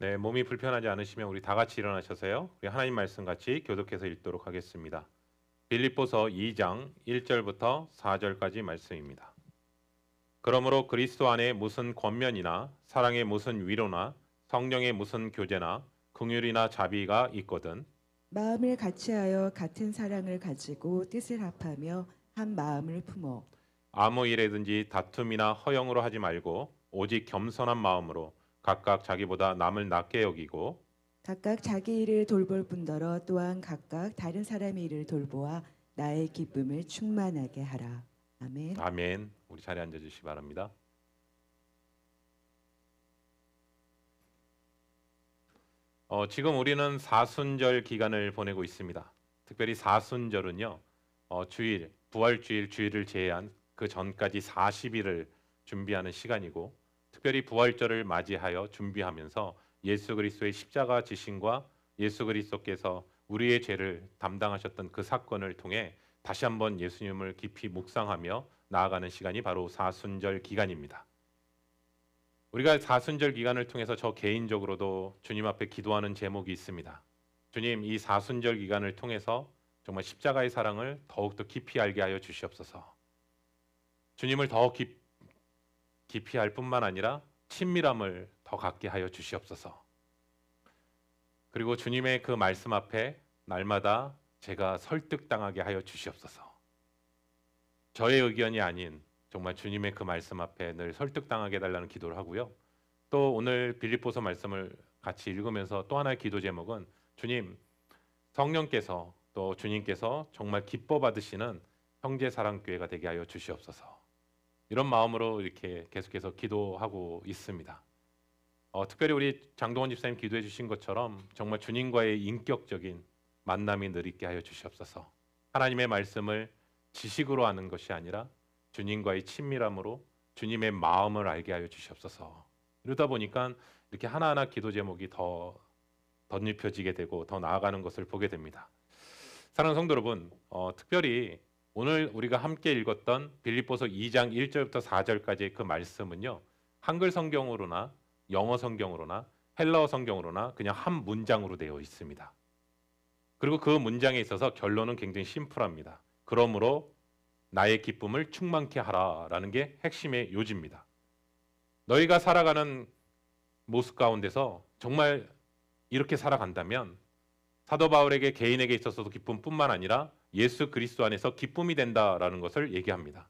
네, 몸이 불편하지 않으시면 우리 다 같이 일어나셔서요. 우리 하나님 말씀 같이 교독해서 읽도록 하겠습니다. 빌립보서 2장 1절부터 4절까지 말씀입니다. 그러므로 그리스도 안에 무슨 권면이나 사랑의 무슨 위로나 성령의 무슨 교제나 긍휼이나 자비가 있거든 마음을 같이하여 같은 사랑을 가지고 뜻을 합하며 한 마음을 품어 아무 일에든지 다툼이나 허영으로 하지 말고 오직 겸손한 마음으로 각각 자기보다 남을 낮게 여기고 각각 자기 일을 돌볼 뿐더러 또한 각각 다른 사람의 일을 돌보아 나의 기쁨을 충만하게 하라. 아멘. 아멘. 우리 자리에 앉아 주시기 바랍니다. 지금 우리는 사순절 기간을 보내고 있습니다. 특별히 사순절은요, 주일, 부활주일, 주일을 제외한 그 전까지 40일을 준비하는 시간이고, 특별히 부활절을 맞이하여 준비하면서 예수 그리스도의 십자가 지신과 예수 그리스도께서 우리의 죄를 담당하셨던 그 사건을 통해 다시 한번 예수님을 깊이 묵상하며 나아가는 시간이 바로 사순절 기간입니다. 우리가 사순절 기간을 통해서 저 개인적으로도 주님 앞에 기도하는 제목이 있습니다. 주님, 이 사순절 기간을 통해서 정말 십자가의 사랑을 더욱더 깊이 알게 하여 주시옵소서. 주님을 더 깊이 알 뿐만 아니라 친밀함을 더 갖게 하여 주시옵소서. 그리고 주님의 그 말씀 앞에 날마다 제가 설득당하게 하여 주시옵소서. 저의 의견이 아닌 정말 주님의 그 말씀 앞에 늘 설득당하게 해달라는 기도를 하고요. 또 오늘 빌립보서 말씀을 같이 읽으면서 또 하나의 기도 제목은 주님, 성령께서 또 주님께서 정말 기뻐 받으시는 형제사랑교회가 되게 하여 주시옵소서. 이런 마음으로 이렇게 계속해서 기도하고 있습니다. 특별히 우리 장동원 집사님 기도해 주신 것처럼 정말 주님과의 인격적인 만남이 늘 있게 하여 주시옵소서. 하나님의 말씀을 지식으로 아는 것이 아니라 주님과의 친밀함으로 주님의 마음을 알게 하여 주시옵소서. 이러다 보니까 이렇게 하나하나 기도 제목이 더 덧입혀지게 되고 더 나아가는 것을 보게 됩니다. 사랑하는 성도 여러분, 특별히 오늘 우리가 함께 읽었던 빌립보서 2장 1절부터 4절까지의 그 말씀은요, 한글 성경으로나 영어 성경으로나 헬라어 성경으로나 그냥 한 문장으로 되어 있습니다. 그리고 그 문장에 있어서 결론은 굉장히 심플합니다. 그러므로 나의 기쁨을 충만케 하라라는 게 핵심의 요지입니다. 너희가 살아가는 모습 가운데서 정말 이렇게 살아간다면 사도 바울에게 개인에게 있어서도 기쁨뿐만 아니라 예수 그리스도 안에서 기쁨이 된다라는 것을 얘기합니다.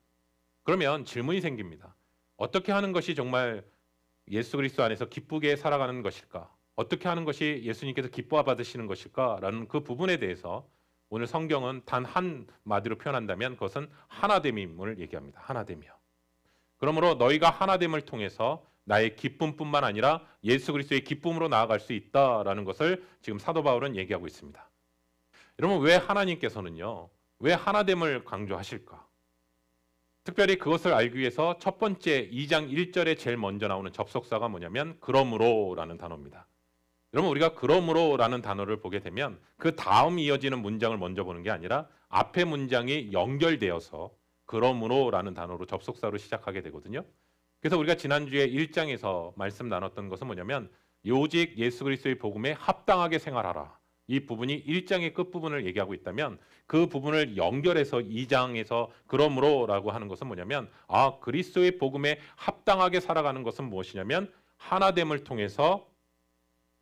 그러면 질문이 생깁니다. 어떻게 하는 것이 정말 예수 그리스도 안에서 기쁘게 살아가는 것일까? 어떻게 하는 것이 예수님께서 기뻐 받으시는 것일까라는 그 부분에 대해서 오늘 성경은 단 한마디로 표현한다면 그것은 하나됨임을 얘기합니다. 하나됨이요. 그러므로 너희가 하나됨을 통해서 나의 기쁨뿐만 아니라 예수 그리스도의 기쁨으로 나아갈 수 있다라는 것을 지금 사도 바울은 얘기하고 있습니다. 여러분, 왜 하나님께서는요, 왜 하나됨을 강조하실까? 특별히 그것을 알기 위해서 첫 번째 2장 1절에 제일 먼저 나오는 접속사가 뭐냐면 그러므로라는 단어입니다. 여러분, 우리가 그러므로라는 단어를 보게 되면 그 다음 이어지는 문장을 먼저 보는 게 아니라 앞에 문장이 연결되어서 그러므로라는 단어로 접속사로 시작하게 되거든요. 그래서 우리가 지난주에 1장에서 말씀 나눴던 것은 뭐냐면 오직 예수 그리스도의 복음에 합당하게 생활하라. 이 부분이 1장의 끝부분을 얘기하고 있다면 그 부분을 연결해서 2장에서 그러므로라고 하는 것은 뭐냐면 그리스도의 복음에 합당하게 살아가는 것은 무엇이냐면 하나됨을 통해서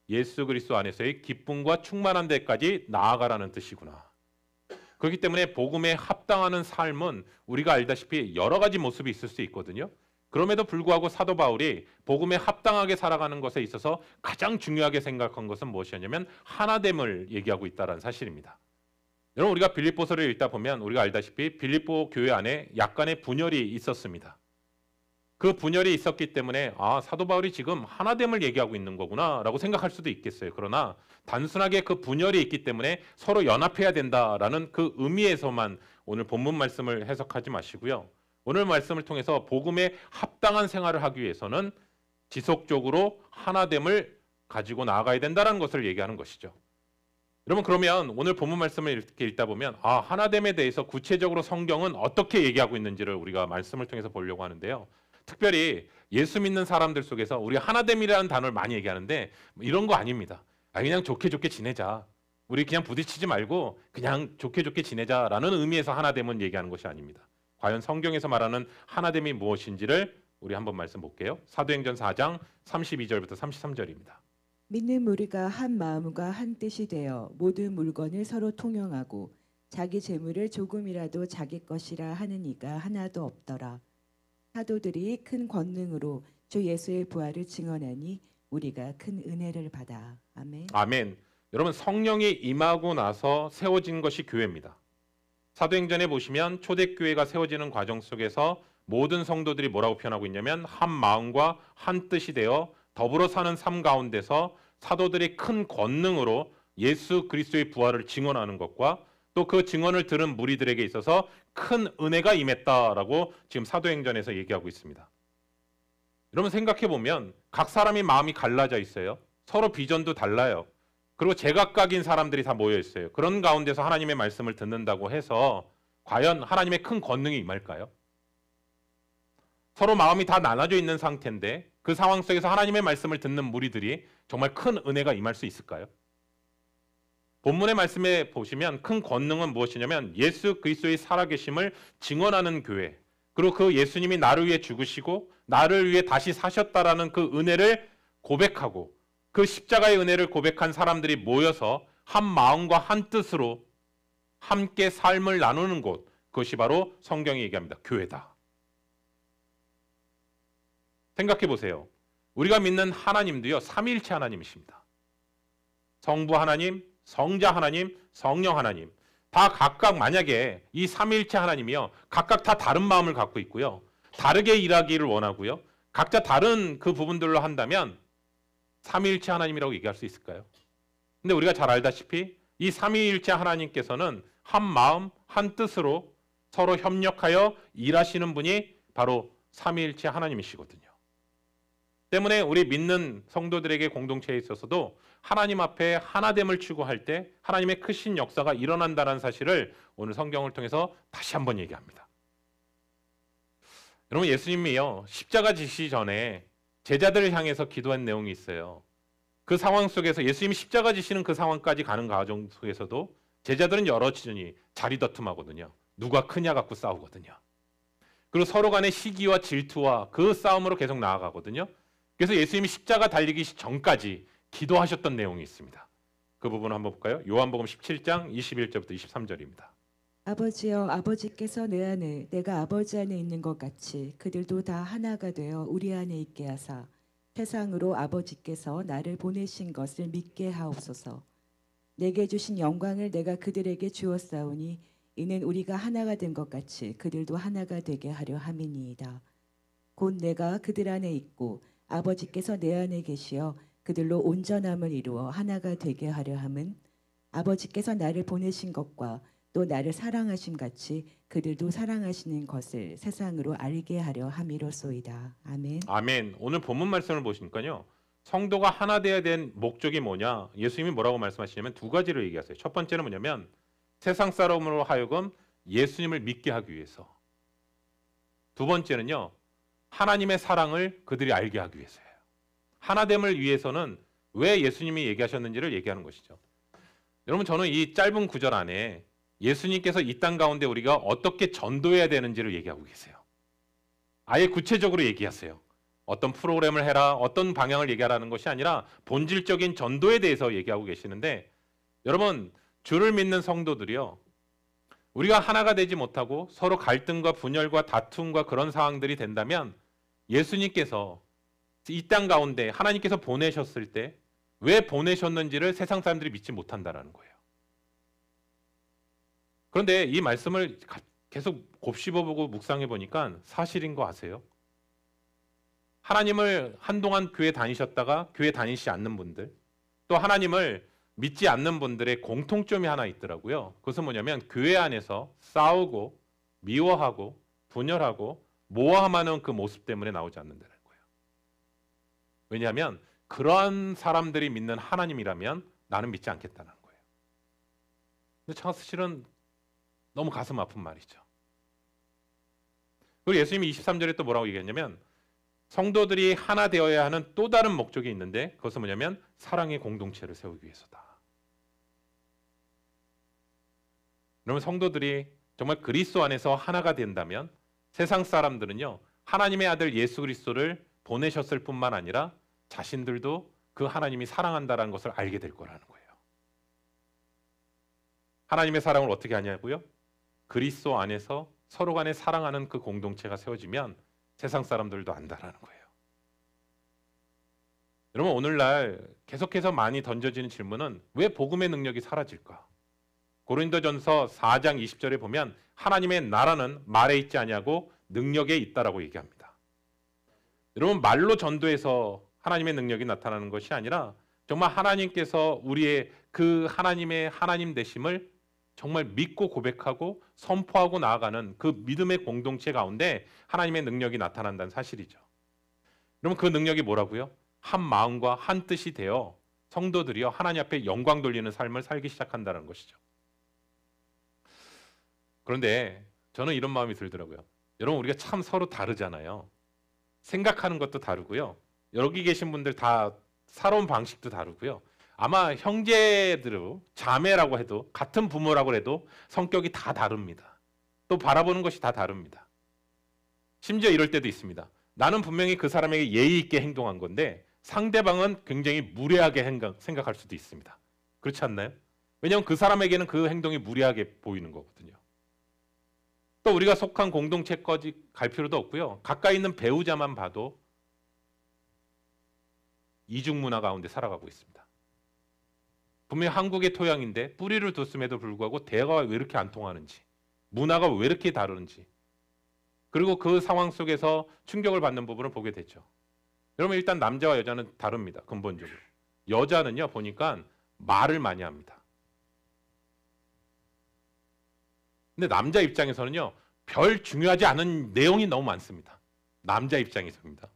예수 그리스도 안에서의 기쁨과 충만한 데까지 나아가라는 뜻이구나. 그렇기 때문에 복음에 합당하는 삶은 우리가 알다시피 여러 가지 모습이 있을 수 있거든요. 그럼에도 불구하고 사도 바울이 복음에 합당하게 살아가는 것에 있어서 가장 중요하게 생각한 것은 무엇이었냐면 하나됨을 얘기하고 있다는 사실입니다. 여러분, 우리가 빌립보서를 읽다 보면 우리가 알다시피 빌립보 교회 안에 약간의 분열이 있었습니다. 그 분열이 있었기 때문에 사도 바울이 지금 하나됨을 얘기하고 있는 거구나 라고 생각할 수도 있겠어요. 그러나 단순하게 그 분열이 있기 때문에 서로 연합해야 된다라는 그 의미에서만 오늘 본문 말씀을 해석하지 마시고요. 오늘 말씀을 통해서 복음에 합당한 생활을 하기 위해서는 지속적으로 하나됨을 가지고 나아가야 된다는 것을 얘기하는 것이죠. 여러분, 그러면 오늘 본문 말씀을 이렇게 읽다 보면 하나됨에 대해서 구체적으로 성경은 어떻게 얘기하고 있는지를 우리가 말씀을 통해서 보려고 하는데요. 특별히 예수 믿는 사람들 속에서 우리 하나됨이라는 단어를 많이 얘기하는데 이런 거 아닙니다. 그냥 좋게 좋게 지내자. 우리 그냥 부딪히지 말고 그냥 좋게 좋게 지내자라는 의미에서 하나됨은 얘기하는 것이 아닙니다. 과연 성경에서 말하는 하나됨이 무엇인지를 우리 한번 말씀 볼게요. 사도행전 4장 32절부터 33절입니다. 믿는 무리가 한 마음과 한 뜻이 되어 모든 물건을 서로 통용하고 자기 재물을 조금이라도 자기 것이라 하는 이가 하나도 없더라. 사도들이 큰 권능으로 주 예수의 부활을 증언하니 우리가 큰 은혜를 받아. 아멘. 아멘. 여러분 성령이 임하고 나서 세워진 것이 교회입니다. 사도행전에 보시면 초대교회가 세워지는 과정 속에서 모든 성도들이 뭐라고 표현하고 있냐면 한 마음과 한 뜻이 되어 더불어 사는 삶 가운데서 사도들이 큰 권능으로 예수 그리스도의 부활을 증언하는 것과 또 그 증언을 들은 무리들에게 있어서 큰 은혜가 임했다라고 지금 사도행전에서 얘기하고 있습니다. 여러분 생각해 보면 각 사람이 마음이 갈라져 있어요. 서로 비전도 달라요. 그리고 제각각인 사람들이 다 모여 있어요. 그런 가운데서 하나님의 말씀을 듣는다고 해서 과연 하나님의 큰 권능이 임할까요? 서로 마음이 다 나눠져 있는 상태인데 그 상황 속에서 하나님의 말씀을 듣는 무리들이 정말 큰 은혜가 임할 수 있을까요? 본문의 말씀에 보시면 큰 권능은 무엇이냐면 예수 그리스도의 살아계심을 증언하는 교회, 그리고 그 예수님이 나를 위해 죽으시고 나를 위해 다시 사셨다라는 그 은혜를 고백하고 그 십자가의 은혜를 고백한 사람들이 모여서 한 마음과 한 뜻으로 함께 삶을 나누는 곳, 그것이 바로 성경이 얘기합니다. 교회다. 생각해 보세요. 우리가 믿는 하나님도요, 삼위일체 하나님이십니다. 성부 하나님, 성자 하나님, 성령 하나님, 다 각각 만약에 이 삼위일체 하나님이요, 각각 다 다른 마음을 갖고 있고요, 다르게 일하기를 원하고요, 각자 다른 그 부분들로 한다면 삼위일체 하나님이라고 얘기할 수 있을까요? 근데 우리가 잘 알다시피 이 삼위일체 하나님께서는 한 마음, 한 뜻으로 서로 협력하여 일하시는 분이 바로 삼위일체 하나님이시거든요. 때문에 우리 믿는 성도들에게 공동체에 있어서도 하나님 앞에 하나됨을 추구할 때 하나님의 크신 역사가 일어난다는 사실을 오늘 성경을 통해서 다시 한번 얘기합니다. 여러분 예수님이요, 십자가 지시기 전에 제자들을 향해서 기도한 내용이 있어요. 그 상황 속에서 예수님이 십자가 지시는 그 상황까지 가는 과정 속에서도 제자들은 여럿이 자리다툼하거든요. 누가 크냐 갖고 싸우거든요. 그리고 서로 간의 시기와 질투와 그 싸움으로 계속 나아가거든요. 그래서 예수님이 십자가 달리기 전까지 기도하셨던 내용이 있습니다. 그 부분 한번 볼까요? 요한복음 17장 21절부터 23절입니다. 아버지여, 아버지께서 내 안에 내가 아버지 안에 있는 것 같이 그들도 다 하나가 되어 우리 안에 있게 하사 세상으로 아버지께서 나를 보내신 것을 믿게 하옵소서. 내게 주신 영광을 내가 그들에게 주었사오니 이는 우리가 하나가 된 것 같이 그들도 하나가 되게 하려 함이니이다. 곧 내가 그들 안에 있고 아버지께서 내 안에 계시어 그들로 온전함을 이루어 하나가 되게 하려 함은 아버지께서 나를 보내신 것과 또 나를 사랑하심 같이 그들도 사랑하시는 것을 세상으로 알게 하려 함이로소이다. 아멘. 아멘. 오늘 본문 말씀을 보시니까요, 성도가 하나 되어야 된 목적이 뭐냐? 예수님이 뭐라고 말씀하시냐면 두 가지를 얘기하세요. 첫 번째는 뭐냐면 세상 사람으로 하여금 예수님을 믿게 하기 위해서. 두 번째는요, 하나님의 사랑을 그들이 알게 하기 위해서예요. 하나됨을 위해서는 왜 예수님이 얘기하셨는지를 얘기하는 것이죠. 여러분 저는 이 짧은 구절 안에 예수님께서 이 땅 가운데 우리가 어떻게 전도해야 되는지를 얘기하고 계세요. 아예 구체적으로 얘기하세요. 어떤 프로그램을 해라, 어떤 방향을 얘기하라는 것이 아니라 본질적인 전도에 대해서 얘기하고 계시는데, 여러분 주를 믿는 성도들이요, 우리가 하나가 되지 못하고 서로 갈등과 분열과 다툼과 그런 상황들이 된다면 예수님께서 이 땅 가운데 하나님께서 보내셨을 때 왜 보내셨는지를 세상 사람들이 믿지 못한다는 거예요. 그런데 이 말씀을 계속 곱씹어보고 묵상해 보니까 사실인 거 아세요? 하나님을 한동안 교회 다니셨다가 교회 다니시지 않는 분들, 또 하나님을 믿지 않는 분들의 공통점이 하나 있더라고요. 그것은 뭐냐면 교회 안에서 싸우고 미워하고 분열하고 모함하는 그 모습 때문에 나오지 않는다는 거예요. 왜냐하면 그러한 사람들이 믿는 하나님이라면 나는 믿지 않겠다는 거예요. 근데 사실은 너무 가슴 아픈 말이죠. 그리고 예수님이 23절에 또 뭐라고 얘기했냐면 성도들이 하나 되어야 하는 또 다른 목적이 있는데 그것은 뭐냐면 사랑의 공동체를 세우기 위해서다. 그러면 성도들이 정말 그리스도 안에서 하나가 된다면 세상 사람들은요, 하나님의 아들 예수 그리스도를 보내셨을 뿐만 아니라 자신들도 그 하나님이 사랑한다는 것을 알게 될 거라는 거예요. 하나님의 사랑을 어떻게 하냐고요? 그리스도 안에서 서로 간에 사랑하는 그 공동체가 세워지면 세상 사람들도 안다라는 거예요. 여러분, 오늘날 계속해서 많이 던져지는 질문은 왜 복음의 능력이 사라질까? 고린도전서 4장 20절에 보면 하나님의 나라는 말에 있지 아니하고 능력에 있다라고 얘기합니다. 여러분, 말로 전도해서 하나님의 능력이 나타나는 것이 아니라 정말 하나님께서 우리의 그 하나님의 하나님 되심을 정말 믿고 고백하고 선포하고 나아가는 그 믿음의 공동체 가운데 하나님의 능력이 나타난다는 사실이죠. 그러면 그 능력이 뭐라고요? 한 마음과 한 뜻이 되어 성도들이요 하나님 앞에 영광 돌리는 삶을 살기 시작한다는 것이죠. 그런데 저는 이런 마음이 들더라고요. 여러분, 우리가 참 서로 다르잖아요. 생각하는 것도 다르고요. 여기 계신 분들 다 살아온 방식도 다르고요. 아마 형제들, 자매라고 해도 같은 부모라고 해도 성격이 다 다릅니다. 또 바라보는 것이 다 다릅니다. 심지어 이럴 때도 있습니다. 나는 분명히 그 사람에게 예의 있게 행동한 건데 상대방은 굉장히 무례하게 생각할 수도 있습니다. 그렇지 않나요? 왜냐하면 그 사람에게는 그 행동이 무례하게 보이는 거거든요. 또 우리가 속한 공동체까지 갈 필요도 없고요. 가까이 있는 배우자만 봐도 이중문화 가운데 살아가고 있습니다. 분명히 한국의 토양인데 뿌리를 뒀음에도 불구하고 대화가 왜 이렇게 안 통하는지, 문화가 왜 이렇게 다르는지, 그리고 그 상황 속에서 충격을 받는 부분을 보게 되죠. 여러분, 일단 남자와 여자는 다릅니다. 근본적으로. 여자는요 보니까 말을 많이 합니다. 근데 남자 입장에서는요 별 중요하지 않은 내용이 너무 많습니다. 남자 입장에서입니다.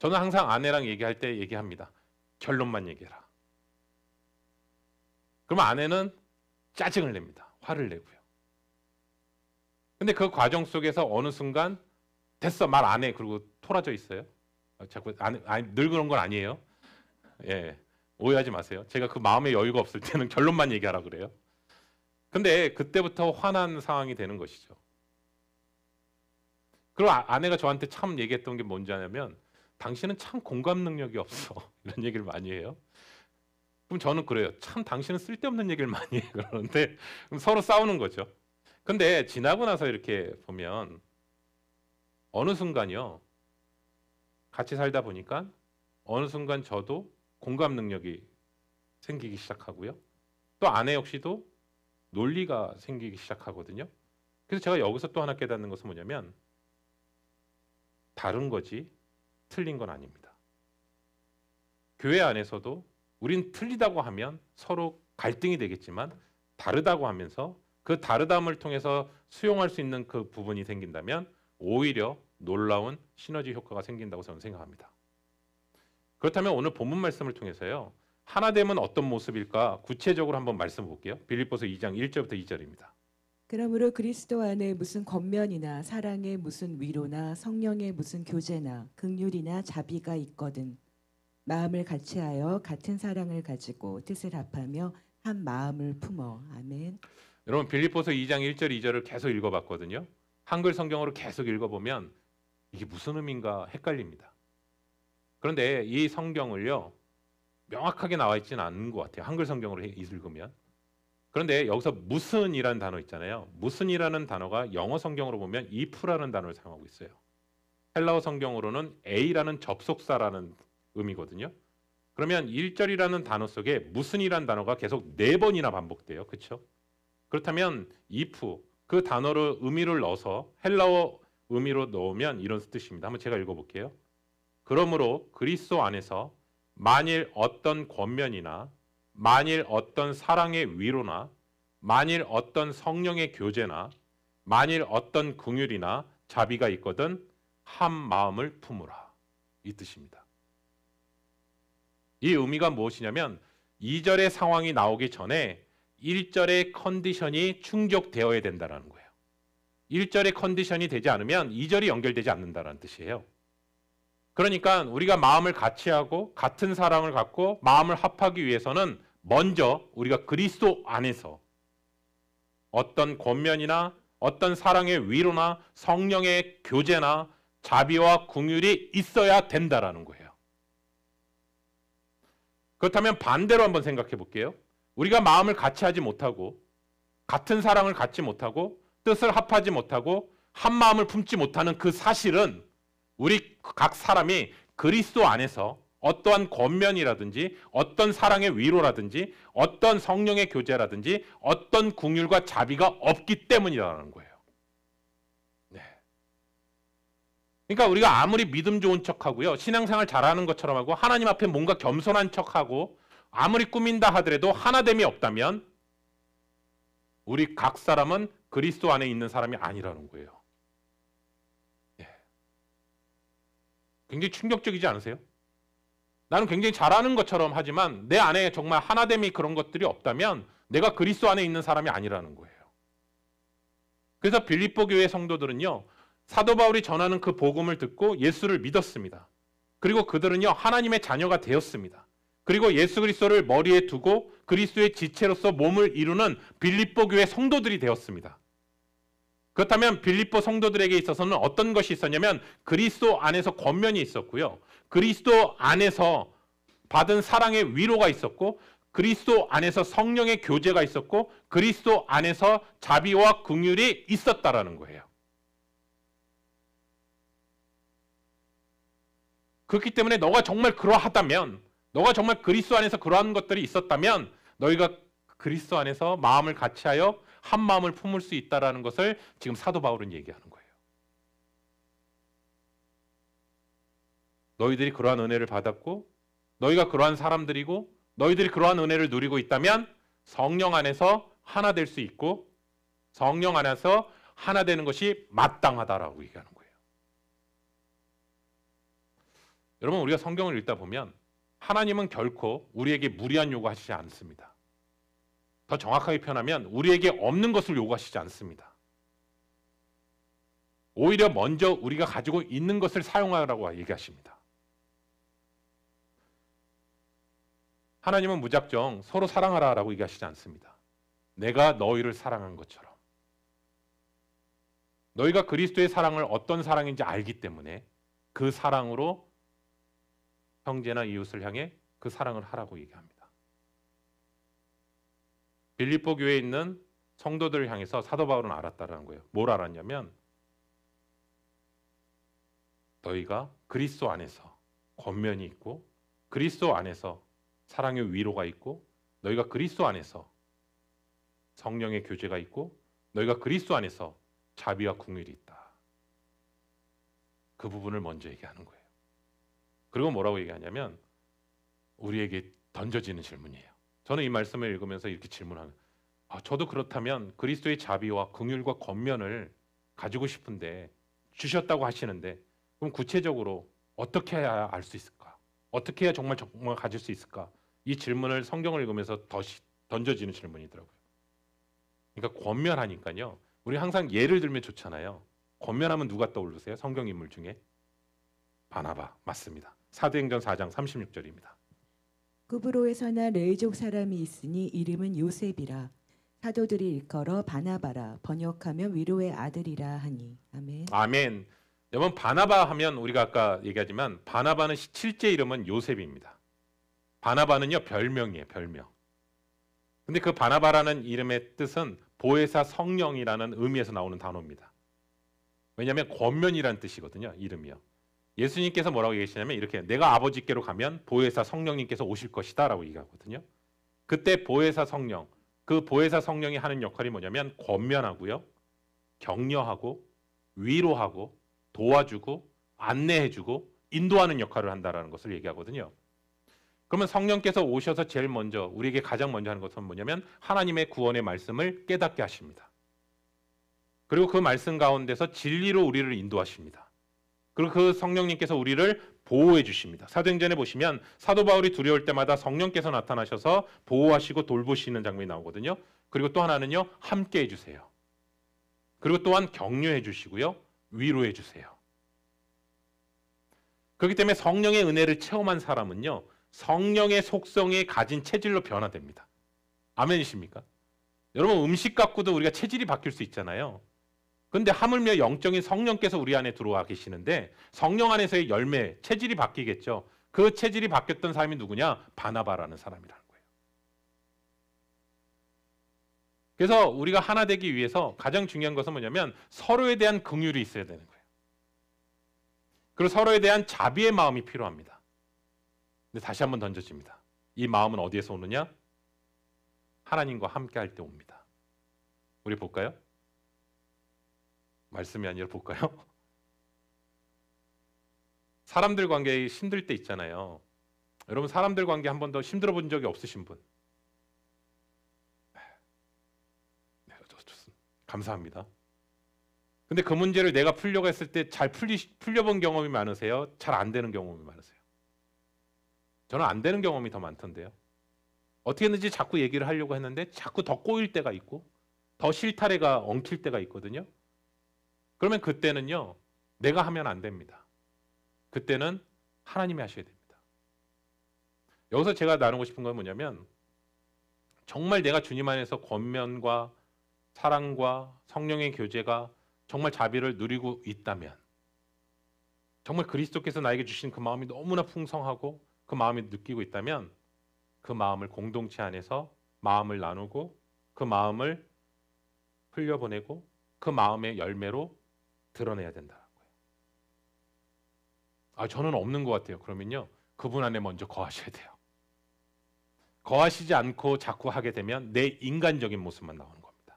저는 항상 아내랑 얘기할 때 얘기합니다. 결론만 얘기해라. 그러면 아내는 짜증을 냅니다. 화를 내고요. 근데 그 과정 속에서 어느 순간 됐어, 말 안 해. 그리고 토라져 있어요. 자꾸 늘 그런 건 아니에요. 예, 오해하지 마세요. 제가 그 마음의 여유가 없을 때는 결론만 얘기하라 그래요. 근데 그때부터 화난 상황이 되는 것이죠. 그리고 아내가 저한테 참 얘기했던 게 뭔지 아냐면 당신은 참 공감 능력이 없어. 이런 얘기를 많이 해요. 그럼 저는 그래요. 참 당신은 쓸데없는 얘기를 많이 해. 그러는데 그럼 서로 싸우는 거죠. 근데 지나고 나서 이렇게 보면 어느 순간이요. 같이 살다 보니까 어느 순간 저도 공감 능력이 생기기 시작하고요. 또 아내 역시도 논리가 생기기 시작하거든요. 그래서 제가 여기서 또 하나 깨닫는 것은 뭐냐면 다른 거지 틀린 건 아닙니다. 교회 안에서도 우린 틀리다고 하면 서로 갈등이 되겠지만 다르다고 하면서 그 다르다움을 통해서 수용할 수 있는 그 부분이 생긴다면 오히려 놀라운 시너지 효과가 생긴다고 저는 생각합니다. 그렇다면 오늘 본문 말씀을 통해서요. 하나됨은 어떤 모습일까 구체적으로 한번 말씀 볼게요. 빌립보서 2장 1절부터 2절입니다. 그러므로 그리스도 안에 무슨 권면이나 사랑의 무슨 위로나 성령의 무슨 교제나 긍휼이나 자비가 있거든 마음을 같이하여 같은 사랑을 가지고 뜻을 합하며 한 마음을 품어. 아멘. 여러분, 빌립보서 2장 1절 2절을 계속 읽어봤거든요. 한글 성경으로 계속 읽어보면 이게 무슨 의미인가 헷갈립니다. 그런데 이 성경을요 명확하게 나와 있지는 않은 것 같아요. 한글 성경으로 읽으면. 그런데 여기서 무슨이라는 단어 있잖아요. 무슨이라는 단어가 영어 성경으로 보면 if라는 단어를 사용하고 있어요. 헬라어 성경으로는 a라는 접속사라는 의미거든요. 그러면 1절이라는 단어 속에 무슨이라는 단어가 계속 4번이나 반복돼요. 그렇죠? 그렇다면 if 그 단어를 의미를 넣어서 헬라어 의미로 넣으면 이런 뜻입니다. 한번 제가 읽어볼게요. 그러므로 그리스도 안에서 만일 어떤 권면이나 만일 어떤 사랑의 위로나 만일 어떤 성령의 교제나 만일 어떤 긍휼이나 자비가 있거든 한 마음을 품으라. 이 뜻입니다. 이 의미가 무엇이냐면 2절의 상황이 나오기 전에 1절의 컨디션이 충족되어야 된다는 거예요. 1절의 컨디션이 되지 않으면 2절이 연결되지 않는다는 뜻이에요. 그러니까 우리가 마음을 같이 하고 같은 사랑을 갖고 마음을 합하기 위해서는 먼저 우리가 그리스도 안에서 어떤 권면이나 어떤 사랑의 위로나 성령의 교제나 자비와 긍휼이 있어야 된다라는 거예요. 그렇다면 반대로 한번 생각해 볼게요. 우리가 마음을 같이 하지 못하고 같은 사랑을 갖지 못하고 뜻을 합하지 못하고 한 마음을 품지 못하는 그 사실은 우리 각 사람이 그리스도 안에서 어떠한 권면이라든지 어떤 사랑의 위로라든지 어떤 성령의 교제라든지 어떤 긍휼과 자비가 없기 때문이라는 거예요. 네. 그러니까 우리가 아무리 믿음 좋은 척하고요, 신앙생활 잘하는 것처럼 하고 하나님 앞에 뭔가 겸손한 척하고 아무리 꾸민다 하더라도 하나됨이 없다면 우리 각 사람은 그리스도 안에 있는 사람이 아니라는 거예요. 네. 굉장히 충격적이지 않으세요? 나는 굉장히 잘하는 것처럼 하지만 내 안에 정말 하나됨이 그런 것들이 없다면 내가 그리스도 안에 있는 사람이 아니라는 거예요. 그래서 빌립보 교회 성도들은요, 사도 바울이 전하는 그 복음을 듣고 예수를 믿었습니다. 그리고 그들은요, 하나님의 자녀가 되었습니다. 그리고 예수 그리스도를 머리에 두고 그리스도의 지체로서 몸을 이루는 빌립보 교회 성도들이 되었습니다. 그렇다면 빌립보 성도들에게 있어서는 어떤 것이 있었냐면 그리스도 안에서 권면이 있었고요. 그리스도 안에서 받은 사랑의 위로가 있었고 그리스도 안에서 성령의 교제가 있었고 그리스도 안에서 자비와 긍휼이 있었다라는 거예요. 그렇기 때문에 너가 정말 그러하다면, 너가 정말 그리스도 안에서 그러한 것들이 있었다면 너희가 그리스도 안에서 마음을 같이하여 한 마음을 품을 수 있다라는 것을 지금 사도 바울은 얘기하는 거예요. 너희들이 그러한 은혜를 받았고 너희가 그러한 사람들이고 너희들이 그러한 은혜를 누리고 있다면 성령 안에서 하나 될 수 있고 성령 안에서 하나 되는 것이 마땅하다라고 얘기하는 거예요. 여러분, 우리가 성경을 읽다 보면 하나님은 결코 우리에게 무리한 요구하시지 않습니다. 더 정확하게 표현하면 우리에게 없는 것을 요구하시지 않습니다. 오히려 먼저 우리가 가지고 있는 것을 사용하라고 얘기하십니다. 하나님은 무작정 서로 사랑하라라고 얘기하시지 않습니다. 내가 너희를 사랑한 것처럼. 너희가 그리스도의 사랑을 어떤 사랑인지 알기 때문에 그 사랑으로 형제나 이웃을 향해 그 사랑을 하라고 얘기합니다. 빌립보 교회에 있는 성도들을 향해서 사도 바울은 알았다라는 거예요. 뭘 알았냐면 너희가 그리스도 안에서 권면이 있고 그리스도 안에서 사랑의 위로가 있고 너희가 그리스도 안에서 성령의 교제가 있고 너희가 그리스도 안에서 자비와 긍휼이 있다. 그 부분을 먼저 얘기하는 거예요. 그리고 뭐라고 얘기하냐면 우리에게 던져지는 질문이에요. 저는 이 말씀을 읽으면서 이렇게 질문하는, 저도 그렇다면 그리스도의 자비와 긍휼과 권면을 가지고 싶은데 주셨다고 하시는데 그럼 구체적으로 어떻게 해야 알 수 있을까? 어떻게 해야 정말 가질 수 있을까? 이 질문을 성경을 읽으면서 던져지는 질문이더라고요. 그러니까 권면하니까요. 우리 항상 예를 들면 좋잖아요. 권면하면 누가 떠오르세요? 성경 인물 중에? 바나바. 맞습니다. 사도행전 4장 36절입니다. 구브로에서나 레이족 사람이 있으니 이름은 요셉이라. 사도들이 일컬어 바나바라. 번역하면 위로의 아들이라 하니. 아멘. 아멘. 여러분, 바나바 하면 우리가 아까 얘기하지만 바나바는 실제 이름은 요셉입니다. 바나바는요, 별명이에요. 별명. 근데 그 바나바라는 이름의 뜻은 보혜사 성령이라는 의미에서 나오는 단어입니다. 왜냐하면 권면이라는 뜻이거든요. 이름이요. 예수님께서 뭐라고 얘기하시냐면 이렇게, 내가 아버지께로 가면 보혜사 성령님께서 오실 것이다 라고 얘기하거든요. 그때 보혜사 성령, 그 보혜사 성령이 하는 역할이 뭐냐면 권면하고요, 격려하고 위로하고 도와주고 안내해주고 인도하는 역할을 한다라는 것을 얘기하거든요. 그러면 성령께서 오셔서 제일 먼저 우리에게 가장 먼저 하는 것은 뭐냐면 하나님의 구원의 말씀을 깨닫게 하십니다. 그리고 그 말씀 가운데서 진리로 우리를 인도하십니다. 그리고 그 성령님께서 우리를 보호해 주십니다. 사도행전에 보시면 사도 바울이 두려울 때마다 성령께서 나타나셔서 보호하시고 돌보시는 장면이 나오거든요. 그리고 또 하나는요, 함께 해주세요. 그리고 또한 격려해 주시고요. 위로해 주세요. 그렇기 때문에 성령의 은혜를 체험한 사람은요. 성령의 속성에 가진 체질로 변화됩니다. 아멘이십니까? 여러분 음식 갖고도 우리가 체질이 바뀔 수 있잖아요. 근데 하물며 영적인 성령께서 우리 안에 들어와 계시는데 성령 안에서의 열매, 체질이 바뀌겠죠. 그 체질이 바뀌었던 사람이 누구냐? 바나바라는 사람이라는 거예요. 그래서 우리가 하나 되기 위해서 가장 중요한 것은 뭐냐면 서로에 대한 긍휼이 있어야 되는 거예요. 그리고 서로에 대한 자비의 마음이 필요합니다. 근데 다시 한번 던져집니다. 이 마음은 어디에서 오느냐? 하나님과 함께 할 때 옵니다. 우리 볼까요? 말씀이 아니라 볼까요? 사람들 관계에 힘들 때 있잖아요. 여러분 사람들 관계 한 번도 힘들어 본 적이 없으신 분? 네, 좋습니다. 감사합니다. 근데 그 문제를 내가 풀려고 했을 때 잘 풀려본 경험이 많으세요? 잘 안 되는 경험이 많으세요? 저는 안 되는 경험이 더 많던데요. 어떻게 했는지 자꾸 얘기를 하려고 했는데 자꾸 더 꼬일 때가 있고 더 실타래가 엉킬 때가 있거든요. 그러면 그때는요. 내가 하면 안 됩니다. 그때는 하나님이 하셔야 됩니다. 여기서 제가 나누고 싶은 건 뭐냐면 정말 내가 주님 안에서 권면과 사랑과 성령의 교제가 정말 자비를 누리고 있다면 정말 그리스도께서 나에게 주신 그 마음이 너무나 풍성하고 그 마음이 느끼고 있다면 그 마음을 공동체 안에서 마음을 나누고 그 마음을 흘려보내고 그 마음의 열매로 드러내야 된다는 거예요. 저는 없는 것 같아요. 그러면요. 그분 안에 먼저 거하셔야 돼요. 거하시지 않고 자꾸 하게 되면 내 인간적인 모습만 나오는 겁니다.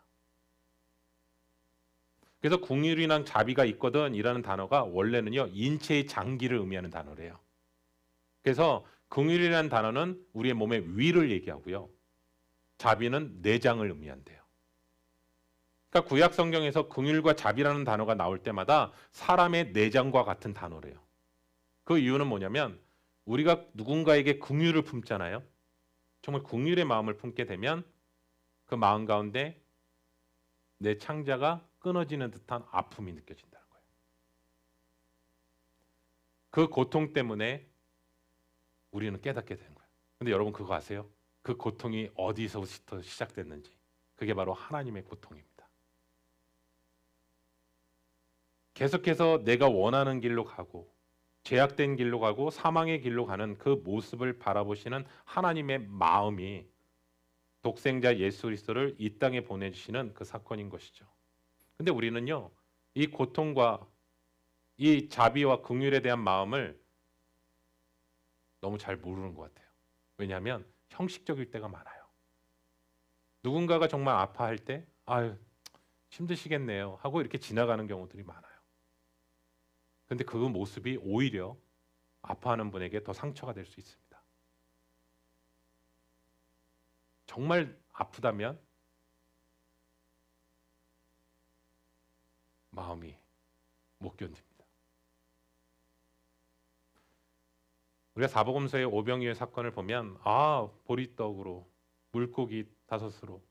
그래서 긍휼이랑 자비가 있거든 이라는 단어가 원래는요. 인체의 장기를 의미하는 단어래요. 그래서 긍휼이라는 단어는 우리의 몸의 위를 얘기하고요. 자비는 내장을 의미한대요. 그러니까 구약 성경에서 긍휼과 자비라는 단어가 나올 때마다 사람의 내장과 같은 단어래요. 그 이유는 뭐냐면 우리가 누군가에게 긍휼을 품잖아요. 정말 긍휼의 마음을 품게 되면 그 마음 가운데 내 창자가 끊어지는 듯한 아픔이 느껴진다는 거예요. 그 고통 때문에 우리는 깨닫게 되는 거예요. 근데 여러분 그거 아세요? 그 고통이 어디서부터 시작됐는지. 그게 바로 하나님의 고통입니다. 계속해서 내가 원하는 길로 가고 죄악된 길로 가고 사망의 길로 가는 그 모습을 바라보시는 하나님의 마음이 독생자 예수 그리스도를 이 땅에 보내주시는 그 사건인 것이죠. 근데 우리는요. 이 고통과 이 자비와 긍휼에 대한 마음을 너무 잘 모르는 것 같아요. 왜냐하면 형식적일 때가 많아요. 누군가가 정말 아파할 때 아유 힘드시겠네요 하고 이렇게 지나가는 경우들이 많아요. 근데 그 모습이 오히려 아파하는 분에게 더 상처가 될 수 있습니다. 정말 아프다면 마음이 못 견딥니다. 우리가 사복음서의 오병이어 사건을 보면 보리떡으로 물고기 5으로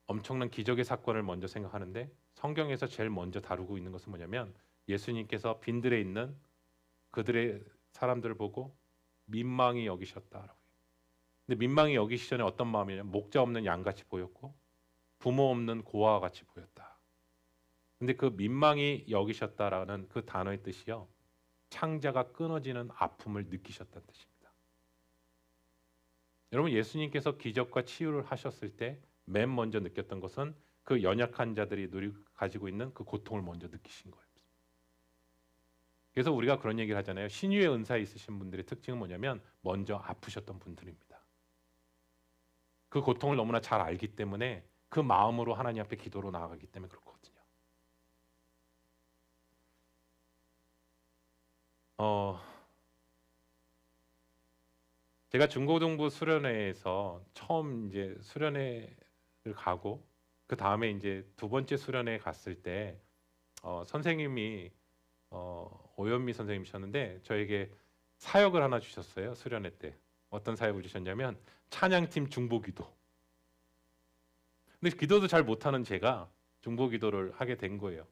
엄청난 기적의 사건을 먼저 생각하는데 성경에서 제일 먼저 다루고 있는 것은 뭐냐면 예수님께서 빈들에 있는 그들의 사람들을 보고 민망히 여기셨다라고. 근데 민망히 여기시 전에 어떤 마음이냐면 목자 없는 양같이 보였고 부모 없는 고아와 같이 보였다. 근데 그 민망히 여기셨다라는 그 단어의 뜻이요. 창자가 끊어지는 아픔을 느끼셨다는 뜻입니다. 여러분 예수님께서 기적과 치유를 하셨을 때 맨 먼저 느꼈던 것은 그 연약한 자들이 가지고 있는 그 고통을 먼저 느끼신 거예요. 그래서 우리가 그런 얘기를 하잖아요. 신유의 은사 있으신 분들의 특징은 뭐냐면 먼저 아프셨던 분들입니다. 그 고통을 너무나 잘 알기 때문에 그 마음으로 하나님 앞에 기도로 나아가기 때문에 그렇거든요. 제가 중고등부 수련회에서 처음 이제 수련회를 가고 그 다음에 이제 2번째 수련회 갔을 때 선생님이 오연미 선생님이셨는데 저에게 사역을 하나 주셨어요. 수련회 때. 어떤 사역을 주셨냐면 찬양팀 중보기도. 근데 기도도 잘 못하는 제가 중보 기도를 하게 된 거예요.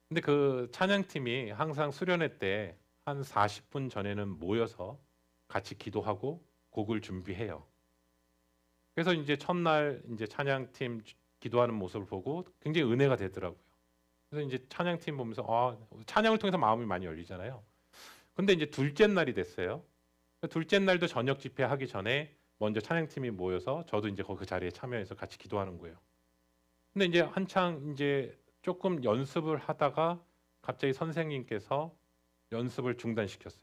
근데 그 찬양팀이 항상 수련회 때 한 40분 전에는 모여서 같이 기도하고 곡을 준비해요. 그래서 이제 첫날 이제 찬양팀 기도하는 모습을 보고 굉장히 은혜가 되더라고요. 그래서 이제 찬양팀 보면서 찬양을 통해서 마음이 많이 열리잖아요. 근데 이제 둘째 날이 됐어요. 둘째 날도 저녁 집회 하기 전에 먼저 찬양팀이 모여서 저도 이제 그 자리에 참여해서 같이 기도하는 거예요. 근데 이제 한창 이제 조금 연습을 하다가 갑자기 선생님께서 연습을 중단시켰어요.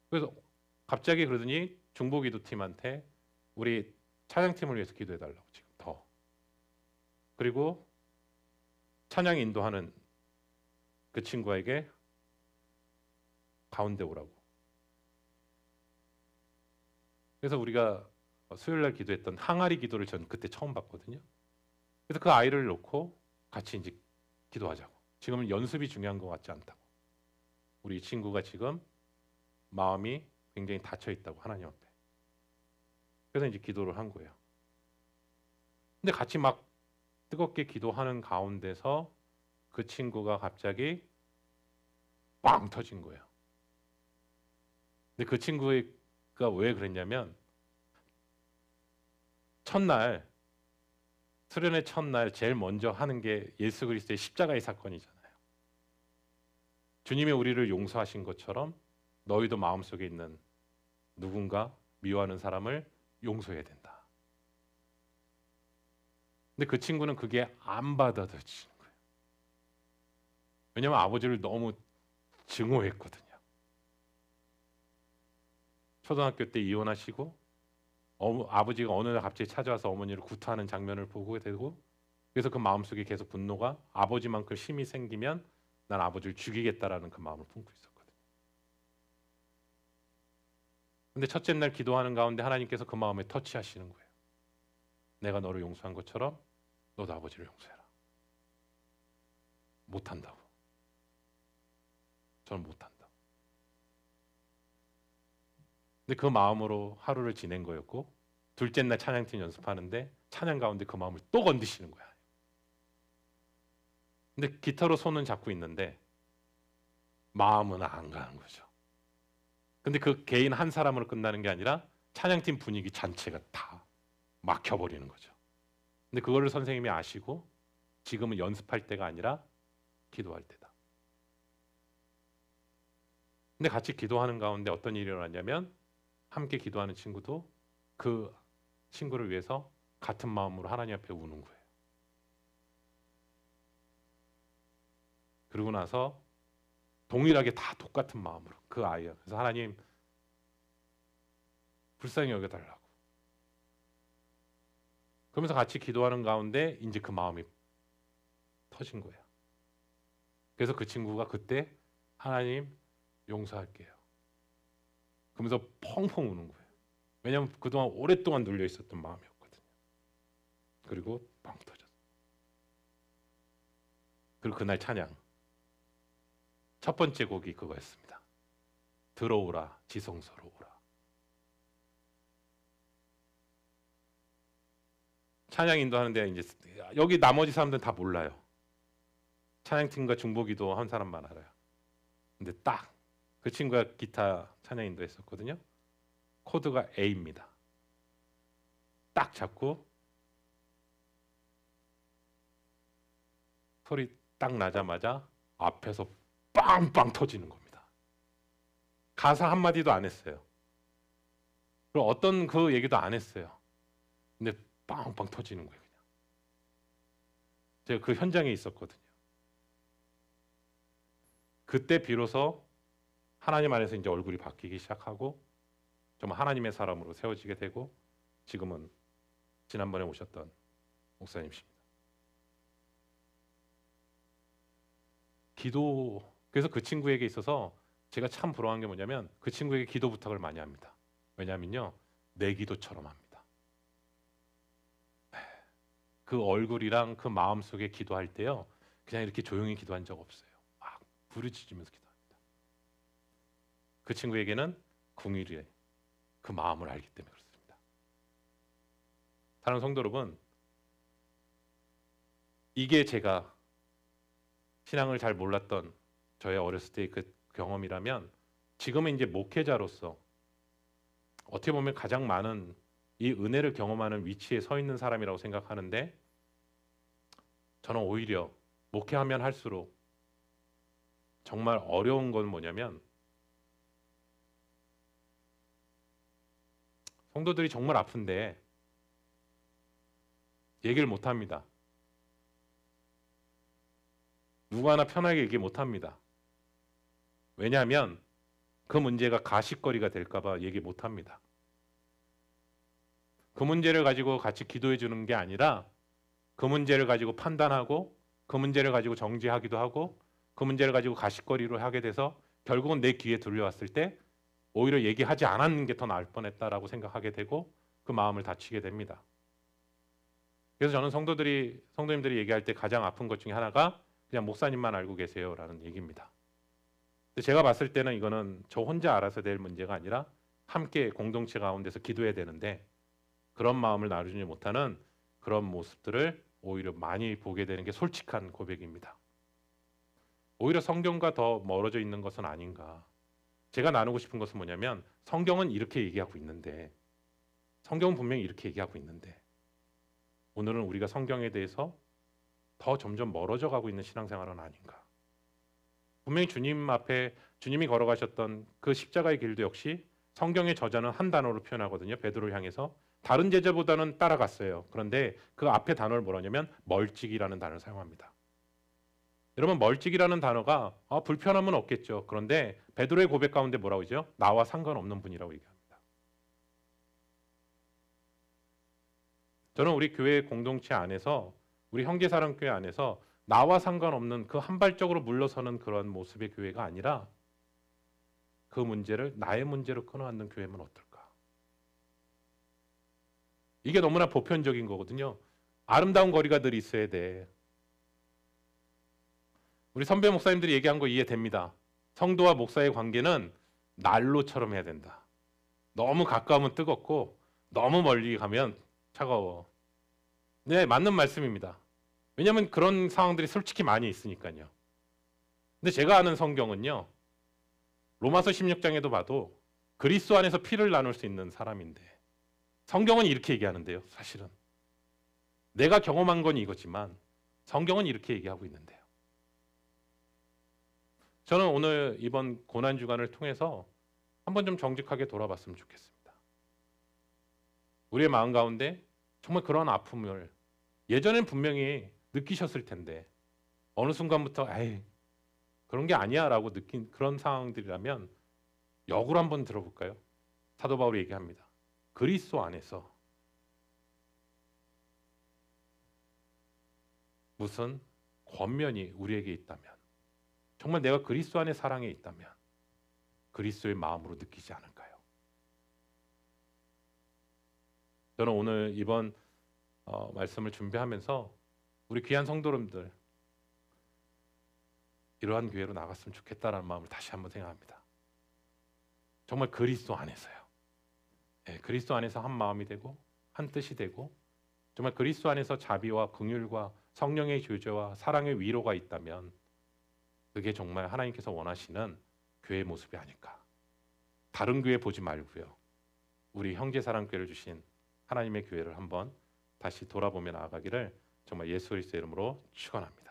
그래서 갑자기 그러더니 중보기도팀한테 우리 찬양팀을 위해서 기도해달라고 지금 더. 그리고 찬양 인도하는 그 친구에게 가운데 오라고. 그래서 우리가 수요일날 기도했던 항아리 기도를 전 그때 처음 봤거든요. 그래서 그 아이를 놓고 같이 이제 기도하자고. 지금은 연습이 중요한 것 같지 않다고. 우리 이 친구가 지금 마음이 굉장히 닫혀 있다고 하나님 앞에. 그래서 이제 기도를 한 거예요. 근데 같이 막 뜨겁게 기도하는 가운데서 그 친구가 갑자기 빵 터진 거예요. 근데 그 친구가 왜 그랬냐면 첫날 수련회 첫날 제일 먼저 하는 게 예수 그리스도의 십자가의 사건이잖아요. 주님이 우리를 용서하신 것처럼 너희도 마음속에 있는 누군가 미워하는 사람을 용서해야 된다. 근데 그 친구는 그게 안 받아들여지는 거예요. 왜냐하면 아버지를 너무 증오했거든요. 초등학교 때 이혼하시고 아버지가 어느 날 갑자기 찾아와서 어머니를 구타하는 장면을 보게 되고, 그래서 그 마음속에 계속 분노가 아버지만큼 힘이 생기면 난 아버지를 죽이겠다라는 그 마음을 품고 있었거든요. 근데 첫째 날 기도하는 가운데 하나님께서 그 마음에 터치하시는 거예요. 내가 너를 용서한 것처럼 너도 아버지를 용서해라. 못한다고. 저는 못한다. 근데 그 마음으로 하루를 지낸 거였고, 둘째 날 찬양팀 연습하는데 찬양 가운데 그 마음을 또 건드시는 거야. 근데 기타로 손은 잡고 있는데 마음은 안 가는 거죠. 근데 그 개인 한 사람으로 끝나는 게 아니라 찬양팀 분위기 전체가 다 막혀버리는 거죠. 근데 그거를 선생님이 아시고 지금은 연습할 때가 아니라 기도할 때다. 근데 같이 기도하는 가운데 어떤 일이 일어났냐면 함께 기도하는 친구도 그 친구를 위해서 같은 마음으로 하나님 앞에 우는 거예요. 그러고 나서 동일하게 다 똑같은 마음으로 그 아이가, 그래서 하나님 불쌍히 여겨달라고. 그러면서 같이 기도하는 가운데 이제 그 마음이 터진 거예요. 그래서 그 친구가 그때 하나님 용서할게요. 그러면서 펑펑 우는 거예요. 왜냐하면 그동안 오랫동안 눌려 있었던 마음이었거든요. 그리고 빵 터졌어요. 그리고 그날 찬양 첫 번째 곡이 그거였습니다. 들어오라 지성소로 오라. 찬양 인도하는데 이제 여기 나머지 사람들은 다 몰라요. 찬양팀과 중보기도 한 사람만 알아요. 근데 딱 그 친구가 기타 찬양 인도했었거든요. 코드가 A입니다. 딱 잡고 소리 딱 나자마자 앞에서 빵빵 터지는 겁니다. 가사 한마디도 안 했어요. 그리고 어떤 그 얘기도 안 했어요. 근데 빵빵 터지는 거예요. 그냥. 제가 그 현장에 있었거든요. 그때 비로소 하나님 안에서 이제 얼굴이 바뀌기 시작하고 정말 하나님의 사람으로 세워지게 되고 지금은 지난번에 오셨던 목사님이십니다. 기도, 그래서 그 친구에게 있어서 제가 참 부러워한 게 뭐냐면 그 친구에게 기도 부탁을 많이 합니다. 왜냐하면요, 내 기도처럼 합니다. 그 얼굴이랑 그 마음속에 기도할 때요, 그냥 이렇게 조용히 기도한 적 없어요. 막 부르짖으면서 기도합니다. 그 친구에게는 궁일의 그 마음을 알기 때문에 그렇습니다. 사랑하는 성도 여러분, 이게 제가 신앙을 잘 몰랐던 저의 어렸을 때의 그 경험이라면 지금은 이제 목회자로서 어떻게 보면 가장 많은 이 은혜를 경험하는 위치에 서 있는 사람이라고 생각하는데 저는 오히려 목회하면 할수록 정말 어려운 건 뭐냐면 성도들이 정말 아픈데 얘기를 못 합니다. 누구 하나 편하게 얘기 못 합니다. 왜냐하면 그 문제가 가십거리가 될까 봐 얘기 못 합니다. 그 문제를 가지고 같이 기도해 주는 게 아니라 그 문제를 가지고 판단하고 그 문제를 가지고 정죄하기도 하고 그 문제를 가지고 가십거리로 하게 돼서 결국은 내 귀에 들려왔을 때 오히려 얘기하지 않았는 게 더 나을 뻔했다라고 생각하게 되고 그 마음을 다치게 됩니다. 그래서 저는 성도님들이 얘기할 때 가장 아픈 것 중에 하나가 그냥 목사님만 알고 계세요라는 얘기입니다. 근데 제가 봤을 때는 이거는 저 혼자 알아서 될 문제가 아니라 함께 공동체 가운데서 기도해야 되는데 그런 마음을 나누지 못하는 그런 모습들을 오히려 많이 보게 되는 게 솔직한 고백입니다. 오히려 성경과 더 멀어져 있는 것은 아닌가. 제가 나누고 싶은 것은 뭐냐면 성경은 이렇게 얘기하고 있는데 성경은 분명히 이렇게 얘기하고 있는데 오늘은 우리가 성경에 대해서 더 점점 멀어져 가고 있는 신앙생활은 아닌가. 분명히 주님 앞에 주님이 걸어가셨던 그 십자가의 길도 역시 성경의 저자는 한 단어로 표현하거든요. 베드로를 향해서 다른 제자보다는 따라갔어요. 그런데 그 앞에 단어를 뭐라냐면 멀찍이라는 단어를 사용합니다. 여러분 멀찍이라는 단어가 불편함은 없겠죠. 그런데 베드로의 고백 가운데 뭐라고 하죠? 나와 상관없는 분이라고 얘기합니다. 저는 우리 교회 공동체 안에서 우리 형제사랑교회 안에서 나와 상관없는 그 한 발짝으로 물러서는 그런 모습의 교회가 아니라 그 문제를 나의 문제로 끊어안는 교회면 어떨까? 이게 너무나 보편적인 거거든요. 아름다운 거리가 늘 있어야 돼. 우리 선배 목사님들이 얘기한 거 이해됩니다. 성도와 목사의 관계는 난로처럼 해야 된다. 너무 가까우면 뜨겁고 너무 멀리 가면 차가워. 네, 맞는 말씀입니다. 왜냐하면 그런 상황들이 솔직히 많이 있으니까요. 근데 제가 아는 성경은요. 로마서 16장에도 봐도 그리스도 안에서 피를 나눌 수 있는 사람인데 성경은 이렇게 얘기하는데요. 사실은 내가 경험한 건 이거지만 성경은 이렇게 얘기하고 있는데요. 저는 오늘 이번 고난주간을 통해서 한번 좀 정직하게 돌아봤으면 좋겠습니다. 우리의 마음 가운데 정말 그런 아픔을 예전엔 분명히 느끼셨을 텐데 어느 순간부터 에이 그런 게 아니야 라고 느낀 그런 상황들이라면 역으로 한번 들어볼까요? 사도 바울이 얘기합니다. 그리스도 안에서 무슨 권면이 우리에게 있다면 정말 내가 그리스도 안에 사랑에 있다면 그리스도의 마음으로 느끼지 않을까요? 저는 오늘 이번 말씀을 준비하면서 우리 귀한 성도님들 이러한 교회로 나갔으면 좋겠다라는 마음을 다시 한번 생각합니다. 정말 그리스도 안에서요. 네, 그리스도 안에서 한 마음이 되고 한 뜻이 되고 정말 그리스도 안에서 자비와 긍휼과 성령의 교제와 사랑의 위로가 있다면 그게 정말 하나님께서 원하시는 교회의 모습이 아닐까. 다른 교회 보지 말고요. 우리 형제사랑교회를 주신 하나님의 교회를 한번 다시 돌아보며 나아가기를 정말 예수 그리스도의 이름으로 축원합니다.